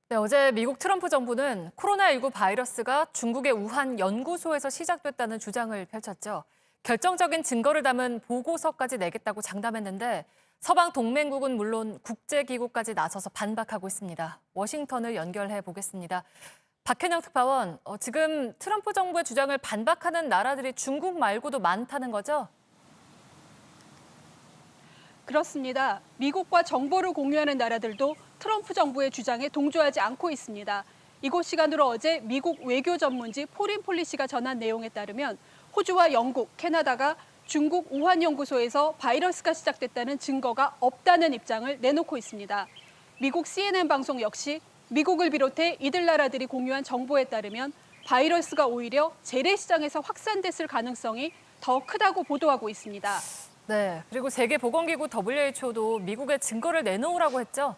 네, 어제 미국 트럼프 정부는 코로나19 바이러스가 중국의 우한 연구소에서 시작됐다는 주장을 펼쳤죠. 결정적인 증거를 담은 보고서까지 내겠다고 장담했는데 서방 동맹국은 물론 국제기구까지 나서서 반박하고 있습니다. 워싱턴을 연결해 보겠습니다. 박현영 특파원, 지금 트럼프 정부의 주장을 반박하는 나라들이 중국 말고도 많다는 거죠? 그렇습니다. 미국과 정보를 공유하는 나라들도 트럼프 정부의 주장에 동조하지 않고 있습니다. 이곳 시간으로 어제 미국 외교 전문지 포린 폴리시가 전한 내용에 따르면 호주와 영국, 캐나다가 중국 우한 연구소에서 바이러스가 시작됐다는 증거가 없다는 입장을 내놓고 있습니다. 미국 CNN 방송 역시 미국을 비롯해 이들 나라들이 공유한 정보에 따르면 바이러스가 오히려 재래시장에서 확산됐을 가능성이 더 크다고 보도하고 있습니다. 네, 그리고 세계보건기구 WHO도 미국의 증거를 내놓으라고 했죠?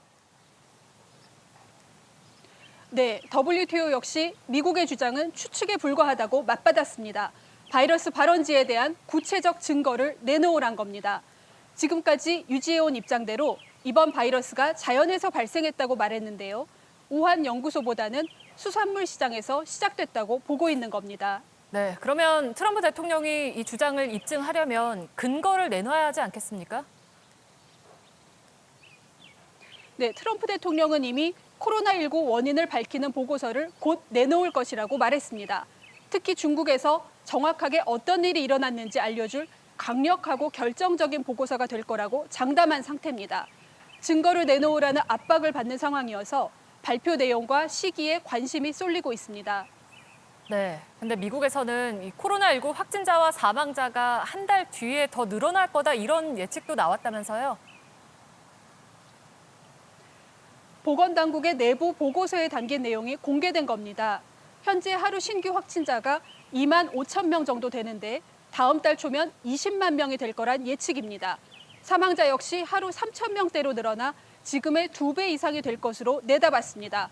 네, WTO 역시 미국의 주장은 추측에 불과하다고 맞받았습니다. 바이러스 발원지에 대한 구체적 증거를 내놓으란 겁니다. 지금까지 유지해온 입장대로 이번 바이러스가 자연에서 발생했다고 말했는데요. 우한 연구소보다는 수산물 시장에서 시작됐다고 보고 있는 겁니다. 네, 그러면 트럼프 대통령이 이 주장을 입증하려면 근거를 내놔야 하지 않겠습니까? 네, 트럼프 대통령은 이미 코로나19 원인을 밝히는 보고서를 곧 내놓을 것이라고 말했습니다. 특히 중국에서 정확하게 어떤 일이 일어났는지 알려줄 강력하고 결정적인 보고서가 될 거라고 장담한 상태입니다. 증거를 내놓으라는 압박을 받는 상황이어서 발표 내용과 시기에 관심이 쏠리고 있습니다. 네, 근데 미국에서는 이 코로나19 확진자와 사망자가 한 달 뒤에 더 늘어날 거다 이런 예측도 나왔다면서요? 보건당국의 내부 보고서에 담긴 내용이 공개된 겁니다. 현재 하루 신규 확진자가 2만 5천 명 정도 되는데 다음 달 초면 20만 명이 될 거란 예측입니다. 사망자 역시 하루 3천 명대로 늘어나 지금의 2배 이상이 될 것으로 내다봤습니다.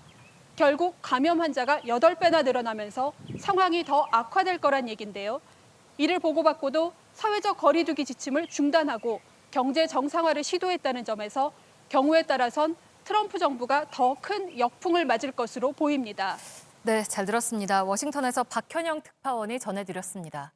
결국 감염 환자가 8배나 늘어나면서 상황이 더 악화될 거란 얘긴데요. 이를 보고받고도 사회적 거리 두기 지침을 중단하고 경제 정상화를 시도했다는 점에서 경우에 따라선 트럼프 정부가 더 큰 역풍을 맞을 것으로 보입니다. 네, 잘 들었습니다. 워싱턴에서 박현영 특파원이 전해드렸습니다.